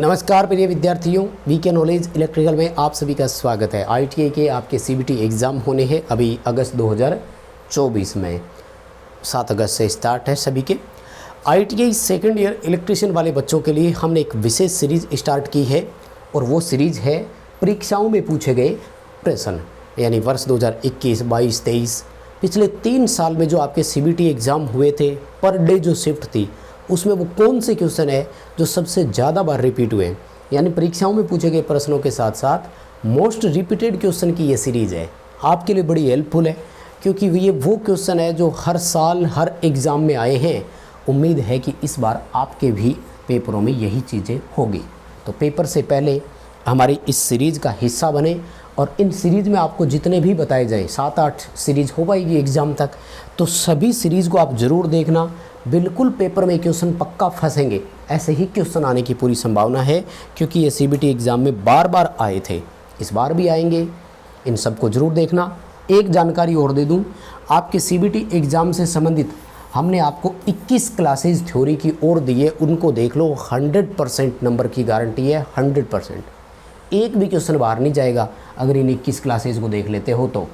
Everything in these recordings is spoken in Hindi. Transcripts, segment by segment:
नमस्कार प्रिय विद्यार्थियों, वीके नॉलेज इलेक्ट्रिकल में आप सभी का स्वागत है। आईटीआई के आपके सीबीटी एग्ज़ाम होने हैं अभी अगस्त 2024 में। 7 अगस्त से स्टार्ट है सभी के। आईटीआई सेकंड ईयर इलेक्ट्रिशियन वाले बच्चों के लिए हमने एक विशेष सीरीज़ स्टार्ट की है और वो सीरीज़ है परीक्षाओं में पूछे गए प्रश्न, यानी वर्ष 2021, 22, 23 पिछले 3 साल में जो आपके सीबीटी एग्ज़ाम हुए थे, पर डे जो शिफ्ट थी उसमें वो कौन से क्वेश्चन है जो सबसे ज़्यादा बार रिपीट हुए। यानी परीक्षाओं में पूछे गए प्रश्नों के साथ साथ मोस्ट रिपीटेड क्वेश्चन की ये सीरीज़ है। आपके लिए बड़ी हेल्पफुल है क्योंकि ये वो क्वेश्चन है जो हर साल हर एग्ज़ाम में आए हैं। उम्मीद है कि इस बार आपके भी पेपरों में यही चीज़ें होगी। तो पेपर से पहले हमारी इस सीरीज़ का हिस्सा बने और इन सीरीज़ में आपको जितने भी बताए जाएँ, 7-8 सीरीज़ हो पाएगी एग्ज़ाम तक, तो सभी सीरीज़ को आप ज़रूर देखना। बिल्कुल पेपर में क्वेश्चन पक्का फंसेंगे, ऐसे ही क्वेश्चन आने की पूरी संभावना है क्योंकि ये सीबीटी एग्ज़ाम में बार बार आए थे, इस बार भी आएंगे। इन सबको ज़रूर देखना। एक जानकारी और दे दूं, आपके सीबीटी एग्ज़ाम से संबंधित हमने आपको 21 क्लासेज थ्योरी की और दी है, उनको देख लो। 100% नंबर की गारंटी है, 100%। एक भी क्वेश्चन बाहर नहीं जाएगा अगर इन 21 क्लासेज को देख लेते हो तो।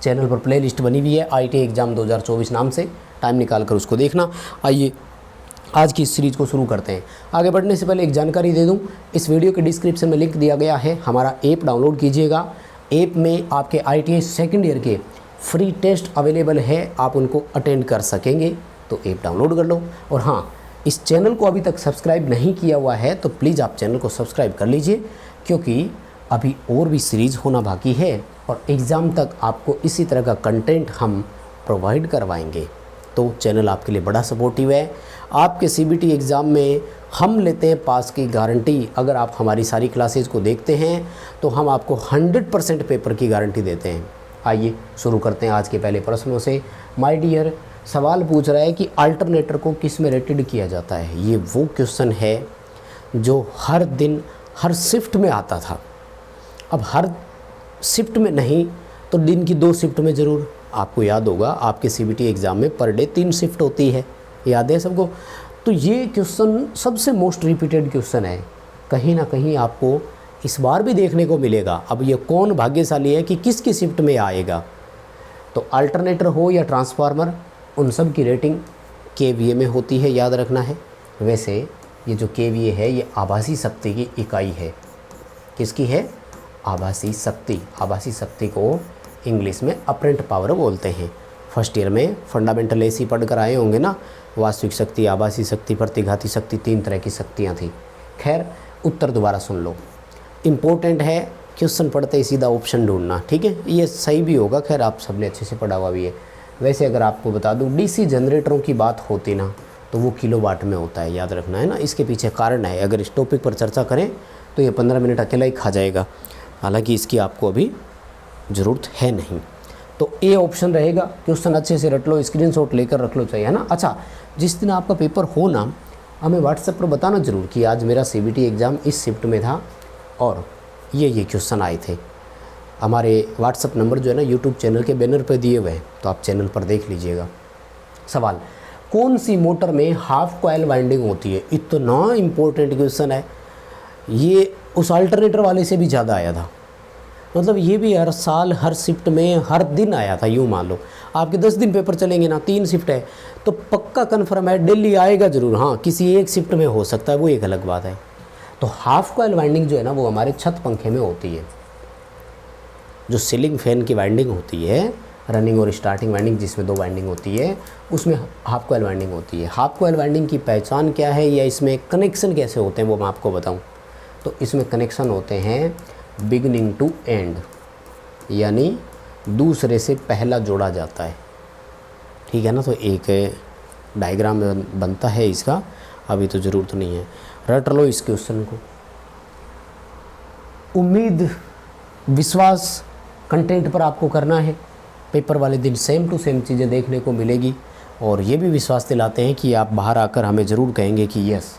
चैनल पर प्लेलिस्ट बनी हुई है आईटीआई एग्ज़ाम 2024 नाम से, टाइम निकाल कर उसको देखना। आइए आज की इस सीरीज़ को शुरू करते हैं। आगे बढ़ने से पहले एक जानकारी दे दूं, इस वीडियो के डिस्क्रिप्शन में लिंक दिया गया है, हमारा ऐप डाउनलोड कीजिएगा। ऐप में आपके आईटीआई सेकंड ईयर के फ्री टेस्ट अवेलेबल है, आप उनको अटेंड कर सकेंगे, तो ऐप डाउनलोड कर लो। और हाँ, इस चैनल को अभी तक सब्सक्राइब नहीं किया हुआ है तो प्लीज़ आप चैनल को सब्सक्राइब कर लीजिए क्योंकि अभी और भी सीरीज़ होना बाकी है और एग्ज़ाम तक आपको इसी तरह का कंटेंट हम प्रोवाइड करवाएंगे। तो चैनल आपके लिए बड़ा सपोर्टिव है। आपके सीबीटी एग्ज़ाम में हम लेते हैं पास की गारंटी। अगर आप हमारी सारी क्लासेज को देखते हैं तो हम आपको 100% पेपर की गारंटी देते हैं। आइए शुरू करते हैं आज के पहले प्रश्नों से। माय डियर, सवाल पूछ रहा है कि अल्टरनेटर को किस में रेटेड किया जाता है। ये वो क्वेश्चन है जो हर दिन हर शिफ्ट में आता था। अब हर शिफ्ट में नहीं तो दिन की 2 शिफ्ट में ज़रूर। आपको याद होगा आपके सीबीटी एग्ज़ाम में पर डे 3 शिफ्ट होती है, याद है सबको। तो ये क्वेश्चन सबसे मोस्ट रिपीटेड क्वेश्चन है, कहीं ना कहीं आपको इस बार भी देखने को मिलेगा। अब ये कौन भाग्यशाली है कि किसकी शिफ्ट में आएगा। तो अल्टरनेटर हो या ट्रांसफार्मर, उन सब की रेटिंग केवीए में होती है, याद रखना है। वैसे ये जो केवीए है ये आभासी शक्ति की इकाई है। किसकी है? आभासी शक्ति। आभासी शक्ति को इंग्लिश में अपरेंट पावर बोलते हैं। फर्स्ट ईयर में फंडामेंटल एसी पढ़ कर आए होंगे ना, वास्तविक शक्ति, आभासी शक्ति, प्रतिघाती शक्ति, 3 तरह की शक्तियाँ थी। खैर, उत्तर दोबारा सुन लो, इम्पोर्टेंट है। क्वेश्चन पढ़ते ही सीधा ऑप्शन ढूंढना, ठीक है, ये सही भी होगा। खैर, आप सबने अच्छे से पढ़ा हुआ भी है। वैसे अगर आपको बता दूँ, डीसी जनरेटरों की बात होती ना तो वो किलोवाट में होता है, याद रखना है ना। इसके पीछे कारण है, अगर इस टॉपिक पर चर्चा करें तो ये 15 मिनट अकेला ही खा जाएगा, हालांकि इसकी आपको अभी ज़रूरत है नहीं। तो ए ऑप्शन रहेगा। क्वेश्चन अच्छे से रट लो, स्क्रीनशॉट लेकर रख लो, चाहिए ना। अच्छा, जिस दिन आपका पेपर हो ना, हमें व्हाट्सएप पर बताना ज़रूर कि आज मेरा सीबीटी एग्ज़ाम इस शिफ्ट में था और ये क्वेश्चन आए थे। हमारे व्हाट्सएप नंबर जो है ना यूट्यूब चैनल के बैनर पर दिए हुए हैं, तो आप चैनल पर देख लीजिएगा। सवाल, कौन सी मोटर में हाफ कॉइल वाइंडिंग होती है? इतना इम्पोर्टेंट क्वेश्चन है, ये उस अल्टरनेटर वाले से भी ज़्यादा आया था। मतलब ये भी हर साल हर शिफ्ट में हर दिन आया था। यूँ मान लो आपके 10 दिन पेपर चलेंगे ना, 3 शिफ्ट है तो पक्का कन्फर्म है डेली आएगा ज़रूर। हाँ, किसी एक शिफ्ट में हो सकता है, वो एक अलग बात है। तो हाफ कॉइल वाइंडिंग जो है ना वो हमारे छत पंखे में होती है। जो सीलिंग फैन की वाइंडिंग होती है, रनिंग और स्टार्टिंग वाइंडिंग जिसमें 2 वाइंडिंग होती है, उसमें हाफ कॉइल वाइंडिंग होती है। हाफ कॉइल वाइंडिंग की पहचान क्या है या इसमें कनेक्शन कैसे होते हैं वो मैं आपको बताऊँ। तो इसमें कनेक्शन होते हैं बिगिनिंग टू एंड, यानी दूसरे से पहला जोड़ा जाता है, ठीक है ना। तो एक डायग्राम बनता है इसका, अभी तो ज़रूरत नहीं है, रट लो इस क्वेश्चन को। उम्मीद विश्वास कंटेंट पर आपको करना है। पेपर वाले दिन सेम टू सेम चीज़ें देखने को मिलेगी और ये भी विश्वास दिलाते हैं कि आप बाहर आकर हमें ज़रूर कहेंगे कि यस,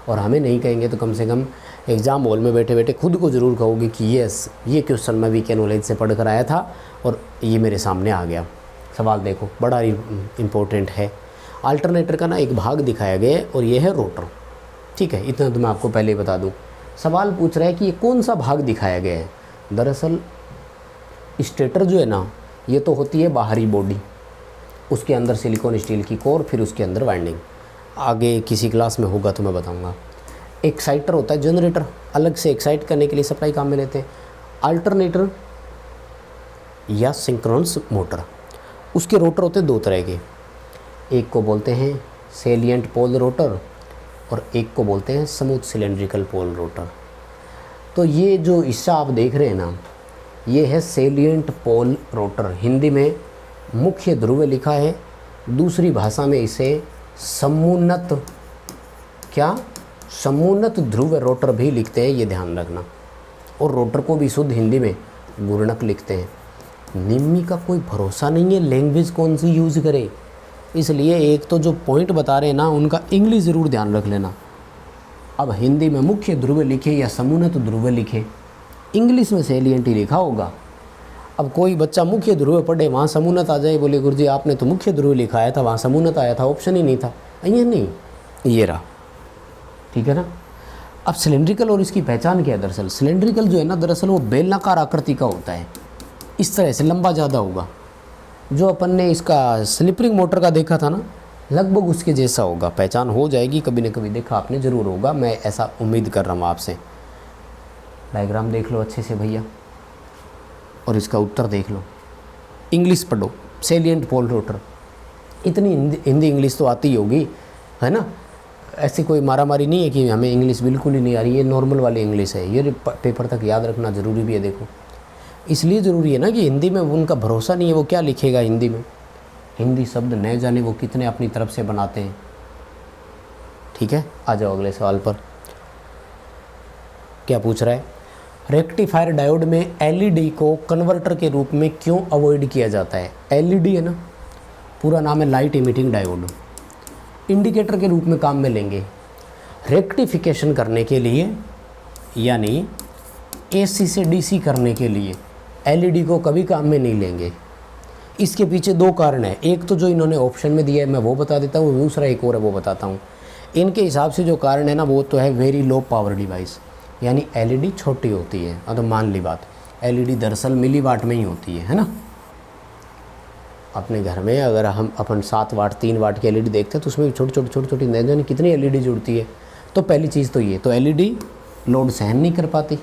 और हमें नहीं कहेंगे तो कम से कम एग्ज़ाम हॉल में बैठे बैठे खुद को ज़रूर कहोगे कि यस, ये क्वेश्चन मैं वीके नॉलेज से पढ़ कर आया था और ये मेरे सामने आ गया। सवाल देखो, बड़ा इम्पोर्टेंट है। अल्टरनेटर का ना एक भाग दिखाया गया है और ये है रोटर। ठीक है, इतना तो मैं आपको पहले ही बता दूं। सवाल पूछ रहा है कि ये कौन सा भाग दिखाया गया है। दरअसल स्टेटर जो है ना, ये तो होती है बाहरी बॉडी, उसके अंदर सिलिकॉन स्टील की कोर, फिर उसके अंदर वाइंडिंग, आगे किसी क्लास में होगा तो मैं बताऊंगा। एक्साइटर होता है जनरेटर, अलग से एक्साइट करने के लिए सप्लाई काम में लेते हैं। अल्टरनेटर या सिंक्रोनस मोटर, उसके रोटर होते हैं दो तरह के, एक को बोलते हैं सेलिएंट पोल रोटर और एक को बोलते हैं स्मूथ सिलेंड्रिकल पोल रोटर। तो ये जो हिस्सा आप देख रहे हैं ना, ये है सेलिएंट पोल रोटर, हिंदी में मुख्य ध्रुव लिखा है, दूसरी भाषा में इसे समुन्नत ध्रुव रोटर भी लिखते हैं, ये ध्यान रखना। और रोटर को भी शुद्ध हिंदी में घूर्णक लिखते हैं। निम्मी का कोई भरोसा नहीं है लैंग्वेज कौन सी यूज़ करे, इसलिए एक तो जो पॉइंट बता रहे हैं ना, उनका इंग्लिश ज़रूर ध्यान रख लेना। अब हिंदी में मुख्य ध्रुव लिखे या समुन्नत ध्रुव लिखे, इंग्लिश में सेलिएंट ही लिखा होगा। अब कोई बच्चा मुख्य ध्रुव पढ़े, वहाँ समुन्नत आ जाए, बोले गुरुजी आपने तो मुख्य ध्रुव लिखा आया था, वहाँ समुन्नत आया था, ऑप्शन ही नहीं था। ये नहीं, ये रहा, ठीक है ना। अब सिलेंड्रिकल और इसकी पहचान क्या है। दरअसल सिलेंड्रिकल जो है ना, दरअसल वो बेलनाकार आकृति का होता है, इस तरह से लंबा ज़्यादा होगा। जो अपन ने इसका स्लिपरिंग मोटर का देखा था ना, लगभग उसके जैसा होगा। पहचान हो जाएगी, कभी न कभी देखा आपने ज़रूर होगा, मैं ऐसा उम्मीद कर रहा हूँ आपसे। डायग्राम देख लो अच्छे से भैया, और इसका उत्तर देख लो। इंग्लिश पढ़ो, सेलिएंट पोल रोटर, इतनी हिंदी इंग्लिश तो आती ही होगी, है ना। ऐसी कोई मारामारी नहीं है कि हमें इंग्लिश बिल्कुल ही नहीं आ रही, ये नॉर्मल वाली इंग्लिश है। ये पेपर तक याद रखना ज़रूरी भी है। देखो, इसलिए ज़रूरी है ना कि हिंदी में उनका भरोसा नहीं है, वो क्या लिखेगा हिंदी में। हिंदी शब्द न जाने वो कितने अपनी तरफ से बनाते हैं। ठीक है, आ जाओ अगले सवाल पर। क्या पूछ रहा है, रेक्टिफायर डायोड में एलईडी को कन्वर्टर के रूप में क्यों अवॉइड किया जाता है। एलईडी है ना, पूरा नाम है लाइट इमिटिंग डायोड, इंडिकेटर के रूप में काम में लेंगे। रेक्टिफिकेशन करने के लिए, यानी एसी से डीसी करने के लिए एलईडी को कभी काम में नहीं लेंगे। इसके पीछे दो कारण है। एक तो जो इन्होंने ऑप्शन में दिया है मैं वो बता देता हूँ, दूसरा एक और है वो बताता हूँ। इनके हिसाब से जो कारण है ना, वो तो है वेरी लो पावर डिवाइस, यानी एलईडी छोटी होती है। अब तो मान ली बात, एलईडी दरअसल मिलीवाट में ही होती है ना। अपने घर में अगर हम अपन 7 वाट 3 वाट की एलईडी देखते हैं तो उसमें छोटी छोटी न जाने कितनी एलईडी जुड़ती है। तो पहली चीज़ तो ये, तो एलईडी लोड सहन नहीं कर पाती।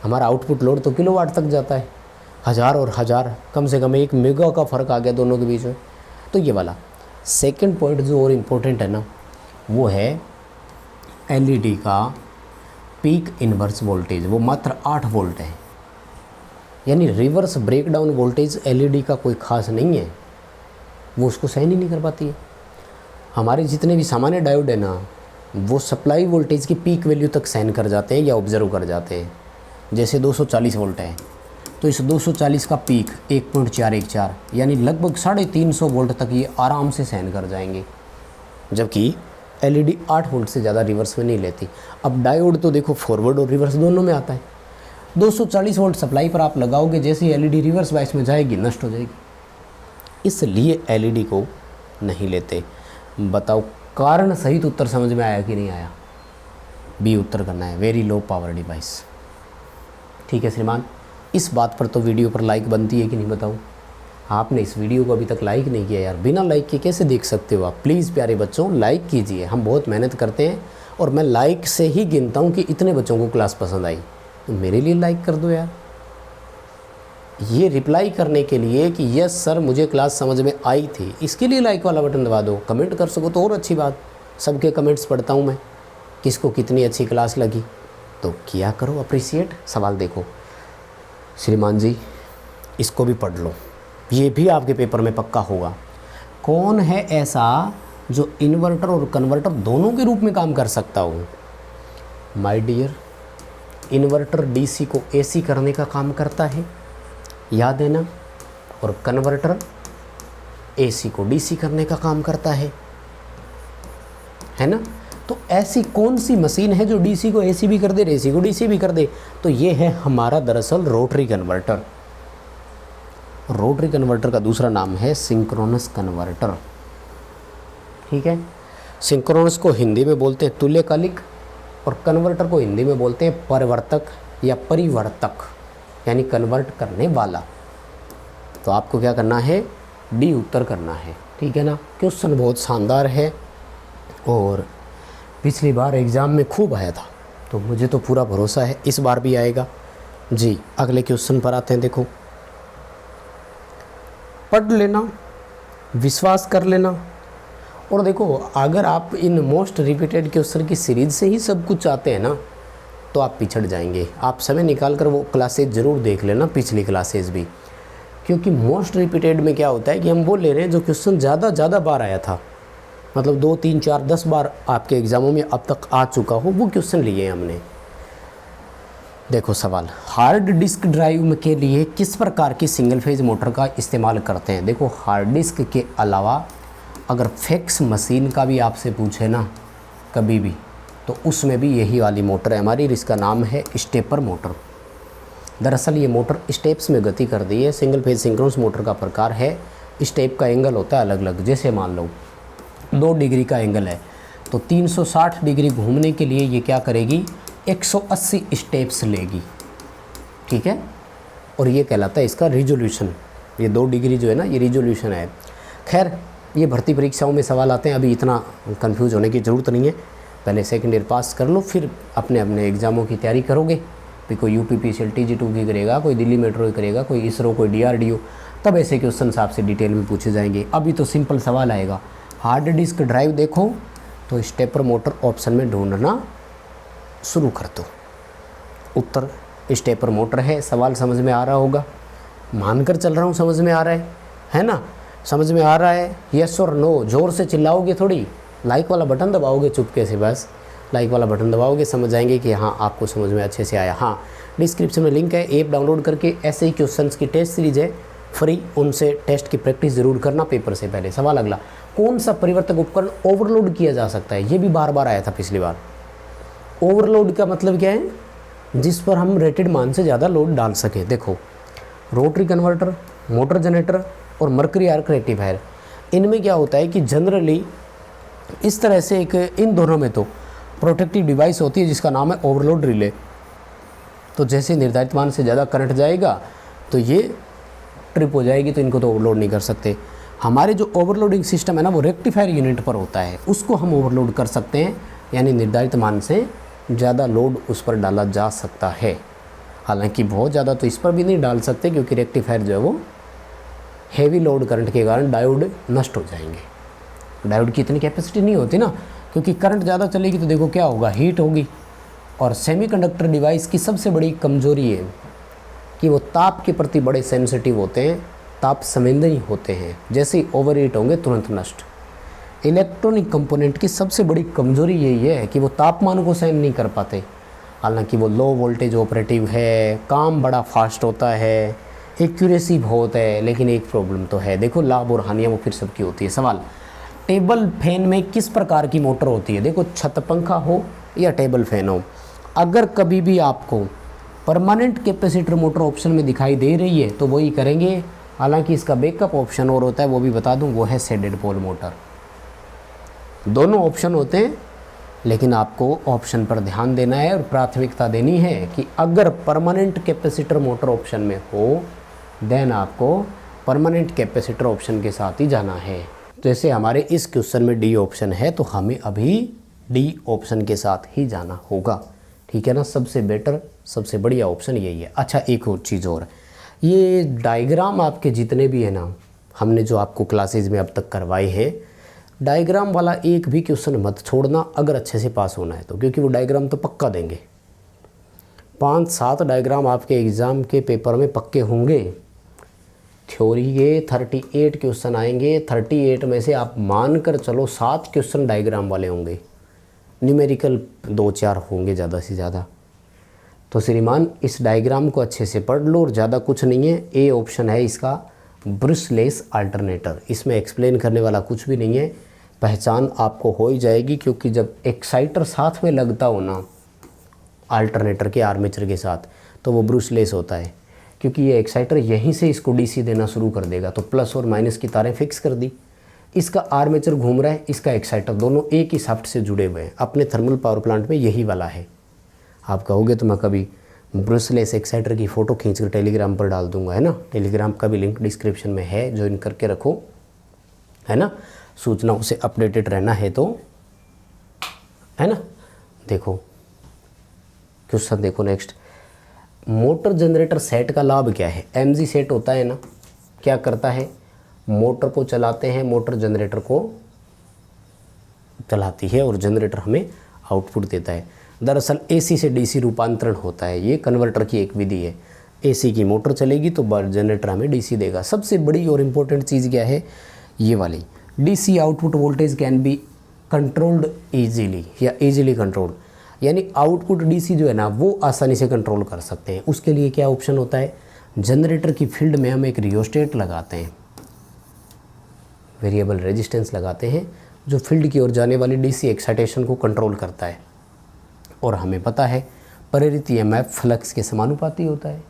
हमारा आउटपुट लोड तो किलोवाट तक जाता है, 1000 और 1000, कम से कम 1 मेगा का फ़र्क आ गया दोनों के बीच में। तो ये वाला सेकंड पॉइंट जो और इम्पोर्टेंट है ना, वो है एलईडी का पीक इन्वर्स वोल्टेज, वो मात्र 8 वोल्ट है। यानी रिवर्स ब्रेकडाउन वोल्टेज एलईडी का कोई ख़ास नहीं है, वो उसको सहन ही नहीं कर पाती है। हमारे जितने भी सामान्य डायोड है ना, वो सप्लाई वोल्टेज की पीक वैल्यू तक सहन कर जाते हैं या ऑब्जर्व कर जाते हैं। जैसे 240 वोल्ट है, तो इस 240 का पीक 1.414 यानी लगभग 350 वोल्ट तक ये आराम से सहन कर जाएंगे, जबकि एलईडी 8 वोल्ट से ज़्यादा रिवर्स में नहीं लेती। अब डायोड तो देखो फॉरवर्ड और रिवर्स दोनों में आता है। 240 वोल्ट सप्लाई पर आप लगाओगे, जैसे ही एलईडी रिवर्स वाइस में जाएगी नष्ट हो जाएगी, इसलिए एलईडी को नहीं लेते। बताओ कारण सहित उत्तर समझ में आया कि नहीं आया। बी उत्तर करना है, वेरी लो पावर डिवाइस। ठीक है श्रीमान, इस बात पर तो वीडियो पर लाइक बनती है कि नहीं बताऊँ। आपने इस वीडियो को अभी तक लाइक नहीं किया यार, बिना लाइक के कैसे देख सकते हो आप। प्लीज़ प्यारे बच्चों लाइक कीजिए, हम बहुत मेहनत करते हैं और मैं लाइक से ही गिनता हूँ कि इतने बच्चों को क्लास पसंद आई, तो मेरे लिए लाइक कर दो यार। ये रिप्लाई करने के लिए कि यस सर मुझे क्लास समझ में आई थी, इसके लिए लाइक वाला बटन दबा दो। कमेंट कर सको तो और अच्छी बात, सबके कमेंट्स पढ़ता हूँ मैं, किसको कितनी अच्छी क्लास लगी तो किया करो अप्रिशिएट। सवाल देखो श्रीमान जी, इसको भी पढ़ लो, ये भी आपके पेपर में पक्का होगा। कौन है ऐसा जो इन्वर्टर और कन्वर्टर दोनों के रूप में काम कर सकता हो। माय डियर, इन्वर्टर डीसी को एसी करने का काम करता है, याद है ना, और कन्वर्टर एसी को डीसी करने का काम करता है ना। तो ऐसी कौन सी मशीन है जो डीसी को एसी भी कर दे, एसी को डीसी भी कर दे। तो ये है हमारा दरअसल रोटरी कन्वर्टर। रोटरी कन्वर्टर का दूसरा नाम है सिंक्रोनस कन्वर्टर। ठीक है, सिंक्रोनस को हिंदी में बोलते हैं तुल्यकालिक और कन्वर्टर को हिंदी में बोलते हैं परिवर्तक या परिवर्तक, यानी कन्वर्ट करने वाला। तो आपको क्या करना है, डी उत्तर करना है, ठीक है ना। क्वेश्चन बहुत शानदार है और पिछली बार एग्ज़ाम में खूब आया था, तो मुझे तो पूरा भरोसा है इस बार भी आएगा जी। अगले क्वेश्चन पर आते हैं। देखो, पढ़ लेना, विश्वास कर लेना। और देखो, अगर आप इन मोस्ट रिपीटेड क्वेश्चन की सीरीज से ही सब कुछ चाहते हैं ना, तो आप पिछड़ जाएंगे। आप समय निकाल कर वो क्लासेज ज़रूर देख लेना, पिछली क्लासेज भी, क्योंकि मोस्ट रिपीटेड में क्या होता है कि हम वो ले रहे हैं जो क्वेश्चन ज़्यादा बार आया था, मतलब 2, 3, 4, 10 बार आपके एग्ज़ामों में अब तक आ चुका हो, वो क्वेश्चन लिए हैं हमने। देखो सवाल, हार्ड डिस्क ड्राइव के लिए किस प्रकार की सिंगल फेज मोटर का इस्तेमाल करते हैं। देखो, हार्ड डिस्क के अलावा अगर फैक्स मशीन का भी आपसे पूछे ना कभी भी, तो उसमें भी यही वाली मोटर है हमारी, इसका नाम है स्टेपर मोटर। दरअसल ये मोटर स्टेप्स में गति कर दी है। सिंगल फेज सिंक्रोनस मोटर का प्रकार है, स्टेप का एंगल होता है अलग अलग। जैसे मान लो 2 डिग्री का एंगल है, तो 360 डिग्री घूमने के लिए ये क्या करेगी, 180 स्टेप्स लेगी, ठीक है। और ये कहलाता है इसका रिजोल्यूशन। ये 2 डिग्री जो है ना, ये रिजोल्यूशन है। खैर, ये भर्ती परीक्षाओं में सवाल आते हैं, अभी इतना कंफ्यूज होने की ज़रूरत नहीं है। पहले सेकंड ईयर पास कर लो, फिर अपने अपने एग्ज़ामों की तैयारी करोगे। भी कोई UPPCL TG2 की करेगा, कोई दिल्ली मेट्रो की करेगा, कोई इसरो, कोई DRDO, तब ऐसे क्वेश्चन आपसे डिटेल में पूछे जाएंगे। अभी तो सिंपल सवाल आएगा। हार्ड डिस्क ड्राइव देखो तो स्टेपर मोटर ऑप्शन में ढूंढना शुरू कर दो। उत्तर स्टेपर मोटर है। सवाल समझ में आ रहा होगा, मानकर चल रहा हूँ समझ में आ रहा है ना, समझ में आ रहा है। यस और नो, ज़ोर से चिल्लाओगे थोड़ी, लाइक वाला बटन दबाओगे चुपके से, बस लाइक वाला बटन दबाओगे, समझ जाएंगे कि हाँ आपको समझ में अच्छे से आया। हाँ, डिस्क्रिप्शन में लिंक है, ऐप डाउनलोड करके ऐसे ही क्वेश्चंस की टेस्ट सीरीज है फ्री, उनसे टेस्ट की प्रैक्टिस ज़रूर करना पेपर से पहले। सवाल अगला, कौन सा परिवर्तक उपकरण ओवरलोड किया जा सकता है। ये भी बार बार आया था पिछली बार। ओवरलोड का मतलब क्या है, जिस पर हम रेटेड मान से ज़्यादा लोड डाल सकें। देखो, रोटरी कन्वर्टर, मोटर जनरेटर और मर्करी आर्क रेक्टिफायर, इनमें क्या होता है कि जनरली इस तरह से एक इन दोनों में तो प्रोटेक्टिव डिवाइस होती है जिसका नाम है ओवरलोड रिले। तो जैसे निर्धारित मान से ज़्यादा करंट जाएगा तो ये ट्रिप हो जाएगी, तो इनको तो ओवरलोड नहीं कर सकते। हमारे जो ओवरलोडिंग सिस्टम है ना, वो रेक्टिफायर यूनिट पर होता है, उसको हम ओवरलोड कर सकते हैं, यानी निर्धारित मान से ज़्यादा लोड उस पर डाला जा सकता है। हालांकि बहुत ज़्यादा तो इस पर भी नहीं डाल सकते, क्योंकि रेक्टिफायर जो है वो हेवी लोड करंट के कारण डायोड नष्ट हो जाएंगे। डायोड की इतनी कैपेसिटी नहीं होती ना, क्योंकि करंट ज़्यादा चलेगी तो देखो क्या होगा, हीट होगी। और सेमीकंडक्टर डिवाइस की सबसे बड़ी कमज़ोरी है कि वो ताप के प्रति बड़े सेंसिटिव होते हैं, ताप संवेदनशील होते हैं। जैसे ही ओवर हीट होंगे तुरंत नष्ट। इलेक्ट्रॉनिक कंपोनेंट की सबसे बड़ी कमज़ोरी यही है कि वो तापमान को सहन नहीं कर पाते। हालांकि वो लो वोल्टेज ऑपरेटिव है, काम बड़ा फास्ट होता है, एक्यूरेसी बहुत है, लेकिन एक प्रॉब्लम तो है। देखो, लाभ और हानियाँ वो फिर सबकी होती है। सवाल, टेबल फैन में किस प्रकार की मोटर होती है। देखो, छत पंखा हो या टेबल फैन हो, अगर कभी भी आपको परमानेंट कैपेसिटर मोटर ऑप्शन में दिखाई दे रही है तो वही करेंगे। हालांकि इसका बैकअप ऑप्शन और होता है, वो भी बता दूं, वो है शेडेड पोल मोटर। दोनों ऑप्शन होते हैं, लेकिन आपको ऑप्शन पर ध्यान देना है और प्राथमिकता देनी है कि अगर परमानेंट कैपेसिटर मोटर ऑप्शन में हो देन आपको परमानेंट कैपेसिटर ऑप्शन के साथ ही जाना है। जैसे हमारे इस क्वेश्चन में डी ऑप्शन है, तो हमें अभी डी ऑप्शन के साथ ही जाना होगा, ठीक है ना। सबसे बेटर, सबसे बढ़िया ऑप्शन यही है। अच्छा, एक और चीज़ और, ये डायग्राम आपके जितने भी है ना, हमने जो आपको क्लासेज में अब तक करवाए हैं, डायग्राम वाला एक भी क्वेश्चन मत छोड़ना अगर अच्छे से पास होना है तो, क्योंकि वो डायग्राम तो पक्का देंगे। 5-7 डायग्राम आपके एग्ज़ाम के पेपर में पक्के होंगे। थ्योरी के 38 क्वेश्चन आएंगे, 38 में से आप मान कर चलो 7 क्वेश्चन डायग्राम वाले होंगे, न्यूमेरिकल 2-4 होंगे ज़्यादा से ज़्यादा। तो श्रीमान, इस डायग्राम को अच्छे से पढ़ लो, और ज़्यादा कुछ नहीं है। ए ऑप्शन है इसका ब्रशलेस अल्टरनेटर, इसमें एक्सप्लेन करने वाला कुछ भी नहीं है, पहचान आपको हो ही जाएगी। क्योंकि जब एक्साइटर साथ में लगता हो ना अल्टरनेटर के आर्मेचर के साथ, तो वो ब्रशलेस होता है, क्योंकि ये एक्साइटर यहीं से इसको डीसी देना शुरू कर देगा। तो प्लस और माइनस की तारें फिक्स कर दी, इसका आर्मेचर घूम रहा है, इसका एक्साइटर, दोनों एक ही शाफ्ट से जुड़े हुए हैं। अपने थर्मल पावर प्लांट में यही वाला है। आप कहोगे तो मैं कभी ब्रुसलेस एक्साइटर की फ़ोटो खींचकर टेलीग्राम पर डाल दूंगा, है ना। टेलीग्राम का भी लिंक डिस्क्रिप्शन में है, ज्वाइन करके रखो, है ना। सूचनाओं से अपडेटेड रहना है तो, है ना। देखो क्वेश्चन देखो नेक्स्ट, मोटर जनरेटर सेट का लाभ क्या है। एमजी सेट होता है ना, क्या करता है, मोटर को चलाते हैं, मोटर जनरेटर को चलाती है और जनरेटर हमें आउटपुट देता है। दरअसल एसी से डीसी रूपांतरण होता है, ये कन्वर्टर की एक विधि है। एसी की मोटर चलेगी तो जनरेटर हमें डीसी देगा। सबसे बड़ी और इम्पोर्टेंट चीज़ क्या है, ये वाली, DC output voltage can be controlled easily या ईजीली कंट्रोल्ड, यानी आउटपुट डीसी जो है ना वो आसानी से कंट्रोल कर सकते हैं। उसके लिए क्या ऑप्शन होता है, जनरेटर की फील्ड में हम एक रियोस्टेट लगाते हैं, वेरिएबल रेजिस्टेंस लगाते हैं, जो फील्ड की ओर जाने वाली डीसी एक्साइटेशन को कंट्रोल करता है। और हमें पता है प्रेरित ईएमएफ फ्लक्स के समानुपाती होता है।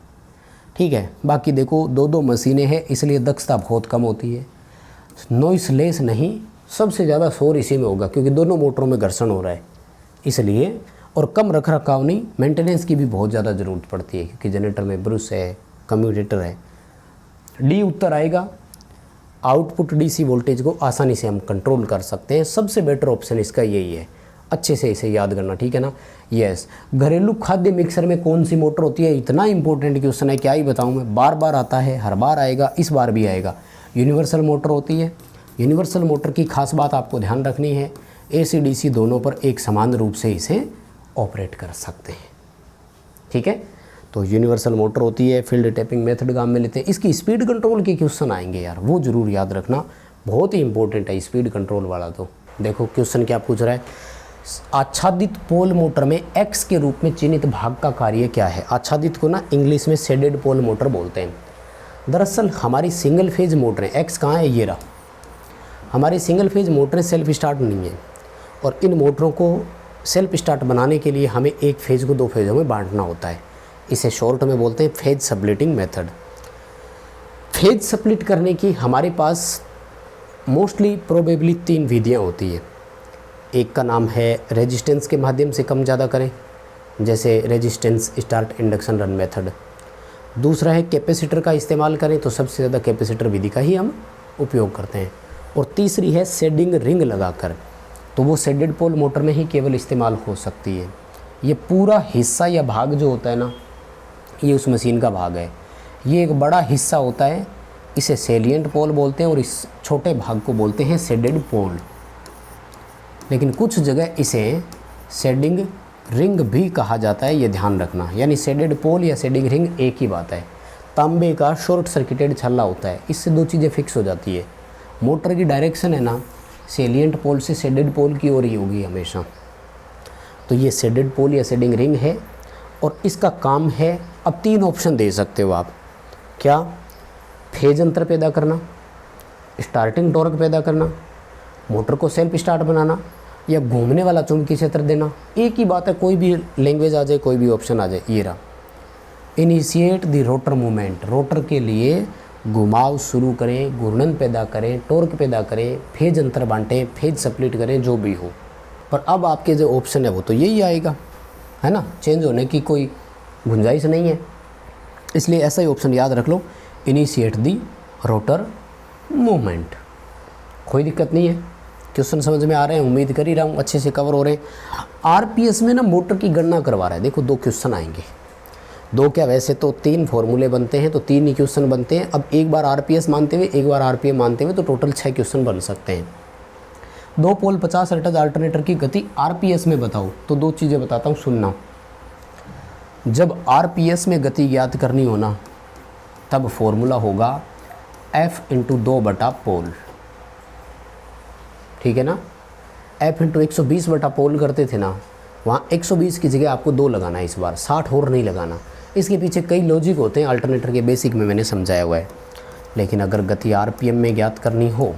ठीक है, बाकी देखो दो दो मशीनें हैं इसलिए दक्षता बहुत कम होती है। नॉइस लेस नहीं, सबसे ज़्यादा शोर इसी में होगा क्योंकि दोनों मोटरों में घर्षण हो रहा है इसलिए। और कम रख रखाव नहीं, मेंटेनेंस की भी बहुत ज़्यादा ज़रूरत पड़ती है क्योंकि जनरेटर में ब्रुश है, कम्यूटेटर है। डी उत्तर आएगा। आउटपुट डीसी वोल्टेज को आसानी से हम कंट्रोल कर सकते हैं। सबसे बेटर ऑप्शन इसका यही है, अच्छे से इसे याद करना, ठीक है ना। यस, घरेलू खाद्य मिक्सर में कौन सी मोटर होती है, इतना इंपॉर्टेंट क्वेश्चन है, क्या ही बताऊं मैं, बार बार आता है, हर बार आएगा, इस बार भी आएगा। यूनिवर्सल मोटर होती है। यूनिवर्सल मोटर की खास बात आपको ध्यान रखनी है, एसी डीसी दोनों पर एक समान रूप से इसे ऑपरेट कर सकते हैं, ठीक है। तो यूनिवर्सल मोटर होती है, फील्ड टैपिंग मेथड काम में लेते हैं। इसकी स्पीड कंट्रोल के क्वेश्चन आएंगे यार, वो जरूर याद रखना, बहुत ही इंपॉर्टेंट है स्पीड कंट्रोल वाला। तो देखो क्वेश्चन क्या पूछ रहा है, आच्छादित पोल मोटर में एक्स के रूप में चिन्हित भाग का कार्य क्या है। आच्छादित को ना इंग्लिश में शेडेड पोल मोटर बोलते हैं। दरअसल हमारी सिंगल फेज मोटरें, एक्स कहाँ है, ये रहा, हमारी सिंगल फेज मोटरें सेल्फ स्टार्ट नहीं है और इन मोटरों को सेल्फ स्टार्ट बनाने के लिए हमें एक फेज को दो फेजों में बांटना होता है। इसे शॉर्ट में बोलते हैं phase splitting method. Phase split करने की हमारे पास मोस्टली प्रोबेबली 3 विधियाँ होती है। एक का नाम है रेजिस्टेंस के माध्यम से कम ज़्यादा करें, जैसे resistance start induction run method. दूसरा है कैपेसिटर का इस्तेमाल करें, तो सबसे ज़्यादा कैपेसिटर विधि का ही हम उपयोग करते हैं। और तीसरी है शेडिंग रिंग लगाकर, तो वो शेडेड पोल मोटर में ही केवल इस्तेमाल हो सकती है। ये पूरा हिस्सा या भाग जो होता है ना, ये उस मशीन का भाग है। ये एक बड़ा हिस्सा होता है, इसे सेलिएंट पोल बोलते हैं और इस छोटे भाग को बोलते हैं शेडेड पोल। लेकिन कुछ जगह इसे शेडिंग रिंग भी कहा जाता है, ये ध्यान रखना। यानी शेडेड पोल या शेडिंग रिंग एक ही बात है। तांबे का शॉर्ट सर्किटेड छल्ला होता है, इससे दो चीज़ें फिक्स हो जाती है। मोटर की डायरेक्शन है ना, सेलिएंट पोल से शेडेड पोल की ओर ही होगी हमेशा। तो ये शेडेड पोल या शेडिंग रिंग है और इसका काम है, अब 3 ऑप्शन दे सकते हो आप। क्या, फेज अंतर पैदा करना, स्टार्टिंग टॉर्क पैदा करना, मोटर को सेल्फ स्टार्ट बनाना, या घूमने वाला चुंबकीय क्षेत्र देना। एक ही बात है, कोई भी लैंग्वेज आ जाए, कोई भी ऑप्शन आ जाए। ये रहा, initiate the rotor movement, rotor के लिए घुमाव शुरू करें, घूर्णन पैदा करें, टॉर्क पैदा करें, फेज अंतर बांटें, फेज स्प्लिट करें, जो भी हो। पर अब आपके जो ऑप्शन है वो तो यही आएगा, है ना, चेंज होने की कोई गुंजाइश नहीं है। इसलिए ऐसा ही ऑप्शन याद रख लो, इनिशिएट दी रोटर मूवमेंट। कोई दिक्कत नहीं है, क्वेश्चन समझ में आ रहे हैं, उम्मीद कर ही रहा हूँ अच्छे से कवर हो रहे हैं। आरपीएस में ना मोटर की गणना करवा रहा है। देखो 2 क्वेश्चन आएंगे, 2 क्या, वैसे तो 3 फॉर्मूले बनते हैं, तो 3 ही क्वेश्चन बनते हैं। अब एक बार आरपीएस मानते हुए, एक बार आरपीएम मानते हुए, तो टोटल 6 क्वेश्चन बन सकते हैं। 2 पोल 50 हर्ट्ज अल्टरनेटर की गति आरपीएस में बताओ, तो 2 चीज़ें बताता हूँ, सुनना। जब आरपीएस में गति ज्ञात करनी हो ना, तब फॉर्मूला होगा F × 2 बटा पोल, ठीक है ना। F × 120 बटा पोल करते थे ना, वहाँ 120 की जगह आपको 2 लगाना है इस बार, 60 और नहीं लगाना। इसके पीछे कई लॉजिक होते हैं, अल्टरनेटर के बेसिक में मैंने समझाया हुआ है। लेकिन अगर गति आरपीएम में ज्ञात करनी हो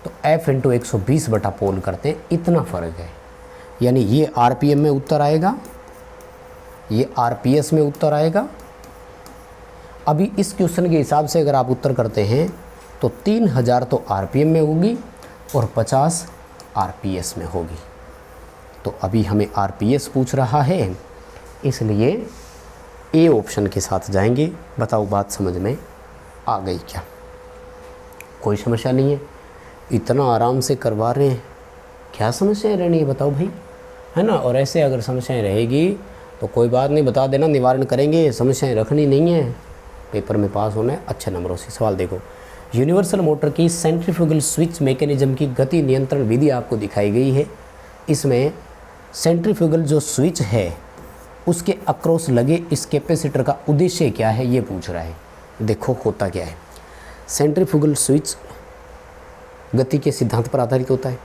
तो F × 120 बटा पोल करते हैं, इतना फ़र्क है। यानी ये आरपीएम में उत्तर आएगा, ये आरपीएस में उत्तर आएगा। अभी इस क्वेश्चन के हिसाब से अगर आप उत्तर करते हैं तो 3000 तो आरपीएम में होगी और 50 आरपीएस में होगी। तो अभी हमें आरपीएस पूछ रहा है, इसलिए ए ऑप्शन के साथ जाएंगे। बताओ बात समझ में आ गई क्या? कोई समस्या नहीं है, इतना आराम से करवा रहे हैं, क्या समस्याएं रहनी है बताओ भाई, है ना। और ऐसे अगर समस्याएं रहेगी तो कोई बात नहीं, बता देना, निवारण करेंगे। समस्याएं रखनी नहीं है, पेपर में पास होना है अच्छे नंबरों से। सवाल देखो, यूनिवर्सल मोटर की सेंट्रीफ्यूगल स्विच मैकेनिज्म की गति नियंत्रण विधि आपको दिखाई गई है। इसमें सेंट्रीफ्यूगल जो स्विच है उसके अक्रॉस लगे इस कैपेसिटर का उद्देश्य क्या है, ये पूछ रहा है। देखो होता क्या है, सेंट्रीफ्यूगल स्विच गति के सिद्धांत पर आधारित होता है।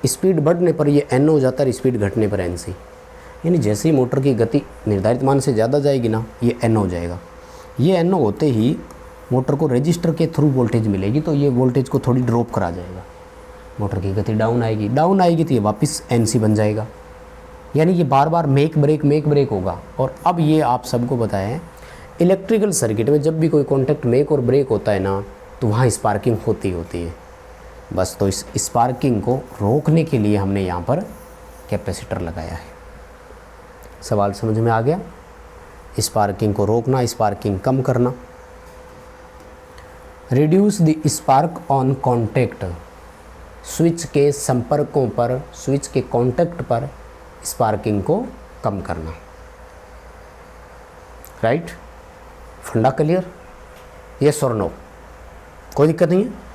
स्पीड बढ़ने पर ये एन हो जाता है, स्पीड घटने पर एन सी, यानी जैसे ही मोटर की गति निर्धारित मान से ज़्यादा जाएगी ना, ये एन हो जाएगा। ये एन होते ही मोटर को रजिस्टर के थ्रू वोल्टेज मिलेगी, तो ये वोल्टेज को थोड़ी ड्रॉप करा जाएगा, मोटर की गति डाउन आएगी तो ये वापस एन सी बन जाएगा। यानी ये बार बार मेक ब्रेक होगा। और अब ये आप सबको बताएं, इलेक्ट्रिकल सर्किट में जब भी कोई कॉन्टैक्ट मेक और ब्रेक होता है ना, तो वहाँ स्पार्किंग होती है बस। तो इस स्पार्किंग को रोकने के लिए हमने यहाँ पर कैपेसिटर लगाया है। सवाल समझ में आ गया? स्पार्किंग को रोकना, स्पार्किंग कम करना। Reduce the spark on contact, switch के संपर्कों पर, स्विच के कॉन्टैक्ट पर स्पार्किंग को कम करना। राइट? फंडा क्लियर? यस और नो? कोई दिक्कत नहीं है।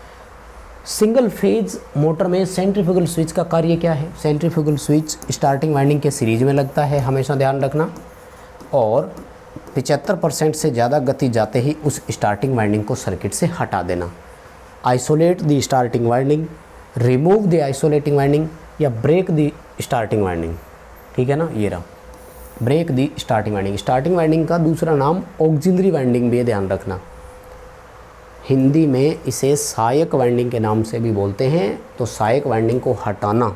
सिंगल फेज मोटर में सेंट्रीफ्यूगल स्विच का कार्य क्या है? सेंट्रीफ्यूगल स्विच स्टार्टिंग वाइंडिंग के सीरीज में लगता है, हमेशा ध्यान रखना। और 75% से ज़्यादा गति जाते ही उस स्टार्टिंग वाइंडिंग को सर्किट से हटा देना। Isolate the starting winding, remove the isolating winding या ब्रेक द स्टार्टिंग वाइंडिंग। ठीक है ना, ये रहा break the starting winding. Starting winding का दूसरा नाम ऑक्सिलरी वाइंडिंग भी है, ध्यान रखना। हिंदी में इसे सहायक वाइंडिंग के नाम से भी बोलते हैं। तो सहायक वाइंडिंग को हटाना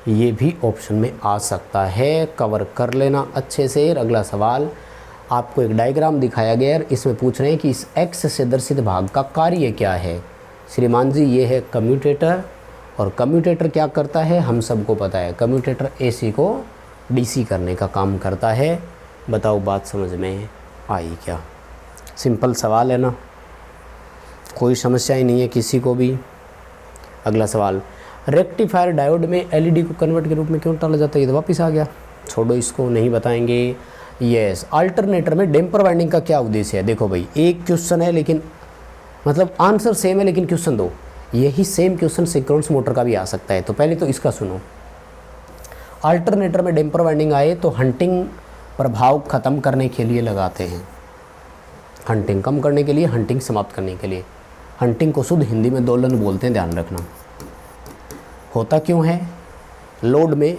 ये भी ऑप्शन में आ सकता है, कवर कर लेना अच्छे से। अगला सवाल, आपको एक डायग्राम दिखाया गया है, इसमें पूछ रहे हैं कि इस एक्स से दर्शित भाग का कार्य क्या है। श्रीमान जी, ये है कम्यूटेटर, और कम्यूटेटर क्या करता है हम सबको पता है, कम्यूटेटर एसी को डीसी करने का काम करता है। बताओ बात समझ में आई क्या? सिंपल सवाल है ना, कोई समस्या ही नहीं है किसी को भी। अगला सवाल, रेक्टिफायर डायोड में एलईडी को कन्वर्ट के रूप में क्यों डाला जाता है? ये तो वापस आ गया, छोड़ो इसको, नहीं बताएंगे। यस, अल्टरनेटर में डैम्पर वाइंडिंग का क्या उद्देश्य है? देखो भाई, एक क्वेश्चन है लेकिन मतलब आंसर सेम है लेकिन क्वेश्चन दो। यही सेम क्वेश्चन सिंक्रोनस मोटर का भी आ सकता है। तो पहले तो इसका सुनो, अल्टरनेटर में डैम्पर वाइंडिंग आए तो हंटिंग प्रभाव ख़त्म करने के लिए लगाते हैं, हंटिंग कम करने के लिए, हंटिंग समाप्त करने के लिए। हंटिंग को शुद्ध हिंदी में दोलन बोलते हैं, ध्यान रखना। होता क्यों है? लोड में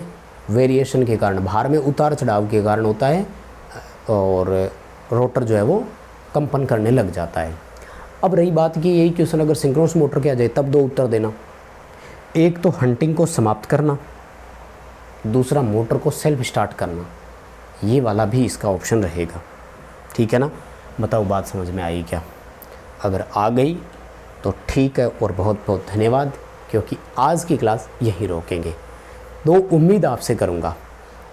वेरिएशन के कारण, भार में उतार चढ़ाव के कारण होता है, और रोटर जो है वो कंपन करने लग जाता है। अब रही बात कि यही क्वेश्चन अगर सिंक्रोनस मोटर के आ जाए तब दो उत्तर देना। एक तो हंटिंग को समाप्त करना, दूसरा मोटर को सेल्फ स्टार्ट करना। ये वाला भी इसका ऑप्शन रहेगा। ठीक है ना? बताओ बात समझ में आई क्या? अगर आ गई तो ठीक है, और बहुत बहुत धन्यवाद, क्योंकि आज की क्लास यहीं रोकेंगे। दो उम्मीद आपसे करूँगा,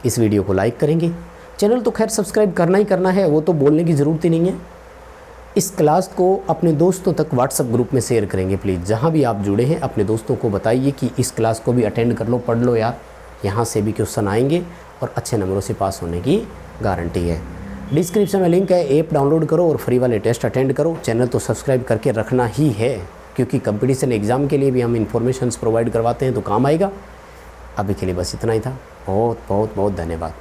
इस वीडियो को लाइक करेंगे, चैनल तो खैर सब्सक्राइब करना ही करना है, वो तो बोलने की ज़रूरत ही नहीं है। इस क्लास को अपने दोस्तों तक व्हाट्सएप ग्रुप में शेयर करेंगे प्लीज़। जहाँ भी आप जुड़े हैं अपने दोस्तों को बताइए कि इस क्लास को भी अटेंड कर लो, पढ़ लो यार, यहाँ से भी क्वेश्चन आएंगे और अच्छे नंबरों से पास होने की गारंटी है। डिस्क्रिप्शन में लिंक है, ऐप डाउनलोड करो और फ्री वाले टेस्ट अटेंड करो। चैनल तो सब्सक्राइब करके रखना ही है, क्योंकि कंपटीशन एग्ज़ाम के लिए भी हम इन्फॉर्मेशन प्रोवाइड करवाते हैं, तो काम आएगा। अभी के लिए बस इतना ही था। बहुत बहुत बहुत धन्यवाद।